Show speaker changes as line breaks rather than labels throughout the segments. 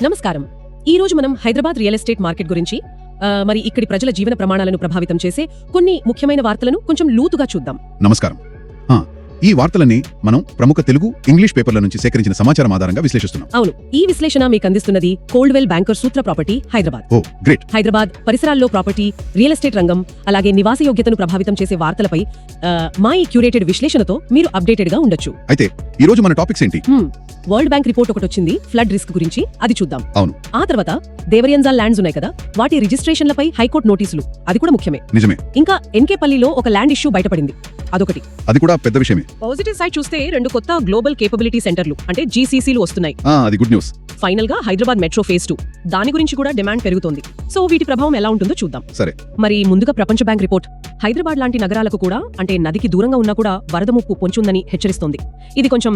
నమస్కారం. ఈ రోజు మనం హైదరాబాద్ రియల్ ఎస్టేట్ మార్కెట్ గురించి మరి ఇక్కడి ప్రజల జీవన ప్రమాణాలను ప్రభావితం చేసే కొన్ని ముఖ్యమైన వార్తలను కొంచెం లోతుగా చూద్దాం.
నమస్కారం. ఈ వార్తలన్నీ మనం ప్రముఖ తెలుగు, ఇంగ్లీష్ పేపర్ల నుంచి సేకరించిన సమాచారం ఆధారంగా విశ్లేషిస్తున్నాం.
అవును, ఈ విశ్లేషణ మీకు అందిస్తున్నది కోల్డ్వెల్ బ్యాంకర్ సూత్ర ప్రాపర్టీ, హైదరాబాద్.
ఓ గ్రేట్.
హైదరాబాద్ పరిసరాల్లో ప్రాపర్టీ, రియల్ ఎస్టేట్ రంగం, అలాగే నివాసయోగ్యతను ప్రభావితం చేసే వార్తలపై మా ఈ క్యూరేటెడ్ విశ్లేషణతో మీరు అప్డేటెడ్ గా ఉండొచ్చు.
అయితే ఈ రోజు మన టాపిక్స్ ఏంటి?
వరల్డ్ బ్యాంక్ రిపోర్ట్ ఒకటి వచ్చింది ఫ్లడ్ రిస్క్ గురించి, అది చూద్దాం.
అవును.
ఆ తర్వాత దేవరియంజాల్ ల్యాండ్స్ ఉన్నాయి కదా, వాటి రిజిస్ట్రేషన్లపై హైకోర్టు నోటీసులు, అది కూడా ముఖ్యమే.
నిజమే.
ఇంకా ఎన్కేపల్లిలో ఒక ల్యాండ్ ఇష్యూ బయటపడింది, అదొకటి.
అది కూడా పెద్ద విషయమే.
పాజిటివ్ సైడ్ చూస్తే 2 కొత్త గ్లోబల్ కేపబిలిటీ సెంటర్లు అంటే జీసీసీలు వస్తున్నాయి.
అది గుడ్ న్యూస్.
ఫైనల్ గా హైదరాబాద్ మెట్రో ఫేజ్ 2, దాని గురించి కూడా డిమాండ్ పెరుగుతోంది. సో వీటి ప్రభావం ఎలా ఉంటుందో చూద్దాం.
సరే.
మరి ముందుగా ప్రపంచ బ్యాంక్ రిపోర్ట్ హైదరాబాద్ లాంటి నగరాలకు కూడా, అంటే నదికి దూరంగా ఉన్నా కూడా వరద ముప్పు పొంచుందని హెచ్చరిస్తోంది. ఇది కొంచెం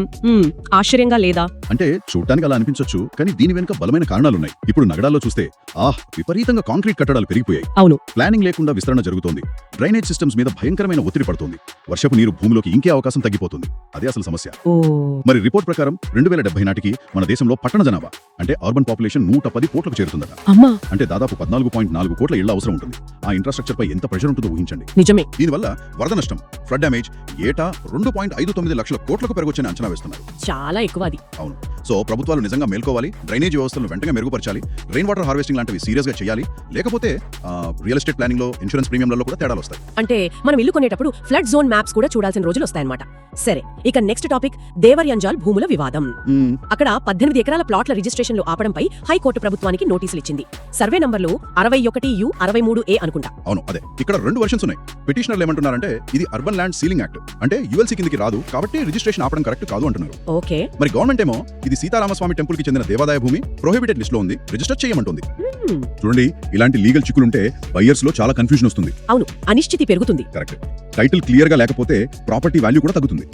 ఆశ్చర్యంగా లేదా?
అంటే చూడటానికి అలా అనిపించొచ్చు, కానీ దీని వెనుక బలమైన కారణాలున్నాయి. ఇప్పుడు నగరాల్లో చూస్తే విపరీతంగా కాంక్రీట్ కట్టడాలు పెరిగిపోయాయి.
అవును.
ప్లానింగ్ లేకుండా విస్తరణ జరుగుతోంది. డ్రైనేజ్ సిస్టమ్స్ మీద భయంకరమైన ఒత్తిడి పడుతోంది. వర్షపు నీరు భూమిలోకి ఇంకే అవకాశం తగ్గిపోతుంది. అదే అసలు సమస్య. మరి రిపోర్ట్ ప్రకారం 2070 నాటికి మన దేశంలో పట్టణ జనాభా అంటే అర్బన్ పాపులేషన్ 110 కోట్లకు చేరుతుందట.
అమ్మా,
అంటే దాదాపు 14.4 కోట్ల ఇళ్ల అవసరం ఉంటుంది. ఆ ఇన్ఫ్రాస్ట్రక్చర్ పై ఎంత ప్రెషర్ ఉంటుందో ఊహించండి.
నిజమే.
దీనివల్ల వరద నష్టం, ఫ్లడ్ డ్యామేజ్ ఏటా 2.59 లక్షల కోట్లకు పెరగొచ్చని అంచనా వేస్తున్నారు.
చాలా ఎక్కువ అది.
అవును. సో ప్రభుత్వాలు నిజంగా మేల్కోవాలి. డ్రైనేజ్ వ్యవస్థలను వెంటనే మెరుగుపరచాలి. రెయిన్ వాటర్ హార్వెస్టింగ్ లాంటివి సీరియస్ గా చేయాలి. లేకపోతే రియల్ ఎస్టేట్ ప్లానింగ్ లో, ఇన్సూరెన్స్ ప్రీమియంలలో కూడా తేడాలు వస్తాయి.
అంటే మనం ఇల్లు కొనేటప్పుడు ఫ్లడ్ జోన్ మ్యాప్స్ కూడా చూడాల్సిన రోజులు వస్తాయన్నమాట. సరే, ఇక నెక్స్ట్ టాపిక్ దేవరియంజాల్ భూముల వివాదం. అక్కడ 18 ఎకరాల ప్లాట్ల రిజిస్ట్రేషన్లు ఆపడంపై హైకోర్టు ప్రభుత్వానికి నోటీసులు ఇచ్చింది. సర్వే నంబర్లు 61U63A అనుకుంటా.
అవును, అదే. ఇక్కడ 2 వర్షన్స్ ఉన్నాయి. పిటిషనర్లు ఏమంటున్నారంటే ఇది అర్బన్ ల్యాండ్ సీలింగ్ యాక్ట్, అంటే యుఎల్సీ కిందకి రాదు కాబట్టి రిజిస్ట్రేషన్ ఆపడం కరెక్ట్ కాదు అంటున్నారు.
ఓకే.
మరి గవర్నమెంట్ ఏమో ఇది సీతారామస్వామి టెంపుల్ కి చెందిన దేవాదాయ భూమి, ప్రొహిబిటెడ్ లిస్ట్ లో ఉంది, రిజిస్టర్ చేయమంటుంది. చూడండి, ఇలాంటి లీగల్ చిక్కులుంటే బయర్స్ లో చాలా కన్ఫ్యూజన్ వస్తుంది.
అవును, అనిశ్చితి పెరుగుతుంది.
కరెక్ట్. టైటిల్ క్లియర్ గా లేకపోతే ప్రాపర్టీ వాల్యూ కూడా తగ్గుతుంది.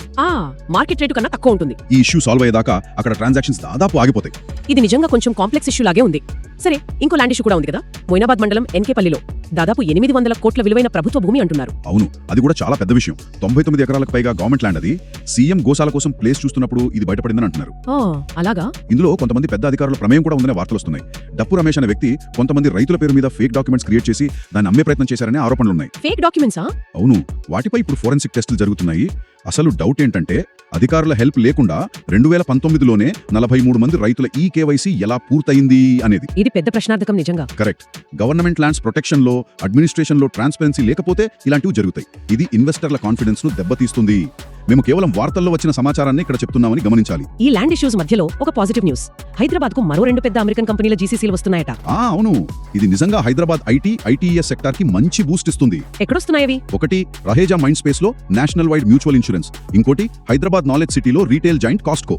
మార్కెట్ రేటు కన్నా తక్కువ ఉంటుంది.
ఈ ఇష్యూ సాల్వ్ అయ్యేదాకా అక్కడ ట్రాన్సాక్షన్స్ దాదాపు ఆగిపోతాయి.
ఇది నిజంగా కొంచెం కాంప్లెక్స్ ఇష్యూ లాగే ఉంది. సరే, ఇంకో ల్యాండ్ ఇష్యూ కూడా ఉంది కదా, మొయినాబాద్ మండలం ఎన్కేపల్లిలో దాదాపు 800 కోట్ల విలువైన ప్రభుత్వ భూమి అంటున్నారు.
అవును, అది కూడా చాలా పెద్ద విషయం. 99 ఎకరాలకు పైగా గవర్నమెంట్ ల్యాండ్ అది. సీఎం గోశాల కోసం ప్లేస్ చూస్తున్నప్పుడు ఇది బయటపడిందని అంటున్నారు.
అలాగా? ఇందులో
కొంతమంది పెద్ద అధికారుల ప్రమేయం కూడా ఉందనే వార్తలు వస్తున్నాయి. డప్పు రమేష్ అనే వ్యక్తి కొంతమంది రైతుల పేరు మీద ఫేక్ డాక్యుమెంట్స్ క్రియేట్ చేసి దాన్ని అమ్మే ప్రయత్నం చేశారనే ఆరోపణలున్నాయి.
ఫేక్ డాక్యుమెంట్సా?
అవును, వాటిపై ఇప్పుడు ఫోరెన్సిక్ టెస్టులు జరుగుతున్నాయి. అసలు డౌట్ ఏంటంటే అధికారుల హెల్ప్ లేకుండా 2019లోనే 43 మంది రైతుల ఈ కేవైసీ ఎలా పూర్తయింది అనేది.
ఇది పెద్ద ప్రశ్నార్థకం నిజంగా.
కరెక్ట్. గవర్నమెంట్ ల్యాండ్స్ ప్రొటెక్షన్ లో, అడ్మినిస్ట్రేషన్ లో ట్రాన్స్పరెన్సీ లేకపోతే ఇలాంటివి జరుగుతాయి. ఇది ఇన్వెస్టర్ల కాన్ఫిడెన్స్ ను దెబ్బతీస్తుంది. మేము కేవలం వార్తల్లో వచ్చిన సమాచారాన్ని ఇక్కడ చెప్తున్నామని గమనించాలి.
ఈ ల్యాండ్ ఇష్యూస్ మధ్యలో ఒక పాజిటివ్ న్యూస్. హైదరాబాద్ కు మరో 2 పెద్ద అమెరికన్ కంపెనీల జీసీసీలు వస్తున్నాయట.
అవును, ఇది నిజంగా హైదరాబాద్ ఐటీఎస్ సెక్టార్ కి మంచి బూస్ట్ ఇస్తుంది.
ఎక్కడొస్తున్నాయి?
ఒకటి రహేజా మైండ్ స్పేస్ లో నేషనల్ వైడ్ మ్యూచువల్ ఇన్సూరెన్స్, ఇంకోటి హైదరాబాద్ నాలెడ్జ్ సిటీలో retail joint Costco.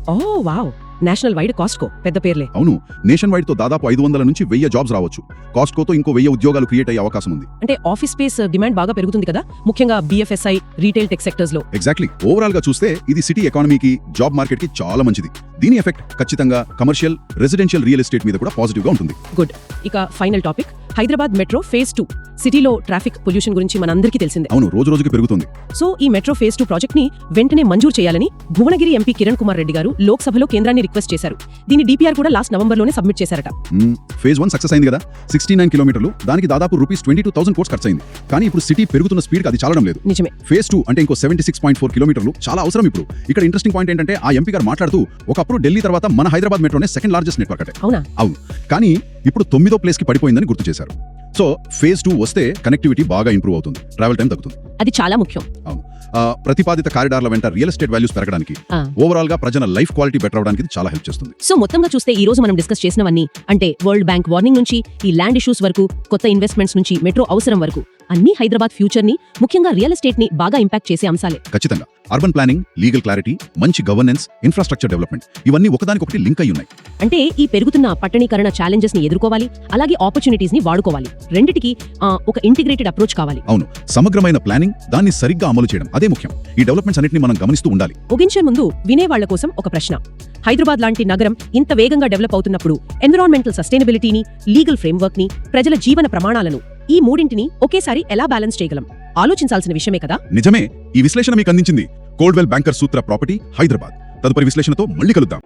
Wow, national wide Costco పెద్ద పేర్లే.
అవును, నేషన్ వైడ్ తో దాదాపు 500 నుంచి 1000 జాబ్స్ రావచ్చు. కాస్ట్కోతో ఇంకో 1000 ఉద్యోగాలు క్రియేట్ అయ్యే అవకాశం ఉంది.
అంటే ఆఫీస్ స్పేస్ డిమాండ్ బాగా పెరుగుతుంది కదా, ముఖ్యంగా BFSI, రీటైల్ టెక్ సెక్టర్స్ లో.
ఎగ్జాక్ట్లీ. ఓవరాల్ గా చూస్తే ఇది సిటీ ఎకానమీకి, జాబ్ మార్కెట్ కి చాలా మంచిది. దీని ఎఫెక్ట్ ఖచ్చితంగా కమర్షియల్, రెసిడెన్షియల్ రియల్ ఎస్టేట్ మీద కూడా పాజిటివ్ గా ఉంటుంది.
గుడ్. ఇక final topic Hyderabad metro phase 2. సిటీలో ట్రాఫిక్ పొల్యూషన్ గురించి మనందరికీ తెలిసిందే.
అవును, రోజు రోజుకి పెరుగుతుంది.
సో ఈ మెట్రో ఫేజ్ 2 ప్రాజెక్ట్ ని వెంటనే మంజూరు చేయాలని భువనగిరి ఎంపీ కిరణ్ కుమార్ రెడ్డి గారు లోక్సభలో కేంద్రాన్ని రిక్వెస్ట్ చేశారు. దీని DPR కూడా లాస్ట్ నవంబర్లోనే సబ్మిట్ చేశారట.
ఫేజ్ 1 సక్సెస్ అయింది కదా, 69 కిలోమీటర్లు, దానికి దాదాపు ₹22,000 కోట్స్ ఖర్చయింది. కానీ ఇప్పుడు సిటీ పెరుగుతున్న స్పీడ్ అది చాలడం లేదు.
నిజమే.
ఫేజ్ 2 అంటే ఇంకో 76.4 కిలోమీటర్లు చాలా అవసరం ఇప్పుడు. ఇక్కడ ఇంట్రెస్టింగ్ పాయింట్ ఏంటంటే ఆ ఎంపీ గారు మాట్లాడుతూ ఒకప్పుడు ఢిల్లీ తర్వాత మన హైదరాబాద్ మెట్రోనే సెకండ్ లార్జెస్ట్ నెట్వర్క్ అంటే.
అవునా?
అవును, కానీ ఇప్పుడు 9వ ప్లేస్ కి పడిపోయిందని గుర్తు చేశారు. సో ఫేజ్ 2 వస్తే కనెక్టివిటీ బాగా ఇంప్రూవ్ అవుతుంది, ట్రావెల్ టైం తగ్గుతుంది.
అది చాలా ముఖ్యం.
అవును, ప్రతిపాదిత కారిడార్ల వెంట రియల్ ఎస్టేట్ వాల్యూస్ పెరగడానికి, ఓవరాల్ గా ప్రజల లైఫ్ క్వాలిటీ బెటర్ అవడానికి చాలా హెల్ప్ చేస్తుంది.
సో మొత్తంగా చూస్తే ఈ రోజు మనం డిస్కస్ చేసినవన్నీ, అంటే వరల్డ్ బ్యాంక్ వార్నింగ్ నుంచి ఈ ల్యాండ్ ఇష్యూస్ వరకు, కొత్త ఇన్వెస్ట్మెంట్స్ నుంచి మెట్రో అవసరం వరకు, అన్ని హైదరాబాద్ ఫ్యూచర్ ని, ముఖ్యంగా రియల్ ఎస్టేట్ ని బాగా ఇంపాక్ట్ చేసే అంశాలే.
ఖచ్చితంగా. అర్బన్ ప్లానింగ్, లీగల్ క్లారిటీ, మంచి గవర్నెన్స్, ఇన్ఫ్రాస్ట్రక్చర్ డెవలప్మెంట్, ఇవన్నీ ఒకదానికొకటి లింక్ అయి ఉన్నాయి.
అంటే ఈ పెరుగుతున్న పట్టణీకరణ ఛాలెంజెస్ ని ఎదుర్కోవాలి, అలాగే ఆపర్చునిటీస్ ని వాడుకోవాలి. రెండిటికి ఒక ఇంటిగ్రేటెడ్ అప్రోచ్ కావాలి.
అవును, సమగ్రమైన ప్లానింగ్, దాన్ని సరిగ్గా అమలు చేయడం, అదే ముఖ్యం. ఈ డెవలప్మెంట్స్ అన్నిటిని మనం గమనిస్తూ ఉండాలి.
ముగించే ముందు వినేవాళ్ల కోసం ఒక ప్రశ్న. హైదరాబాద్ లాంటి నగరం ఇంత వేగంగా డెవలప్ అవుతున్నప్పుడు ఎన్విరాన్మెంటల్ సస్టైనబిలిటీని, లీగల్ ఫ్రేమ్వర్క్ ని, ప్రజల జీవన ప్రమాణాలను, ఈ మూడింటిని ఒకేసారి ఎలా బ్యాలెన్స్ చేయగలం? ఆలోచించాల్సిన విషయమే కదా.
నిజమే. ఈ విశ్లేషణ మీకు అందించింది కోల్డ్వెల్ బ్యాంకర్ సూత్ర ప్రాపర్టీ, హైదరాబాద్. తదుపరి విశ్లేషణతో మళ్ళీ కలుద్దాం.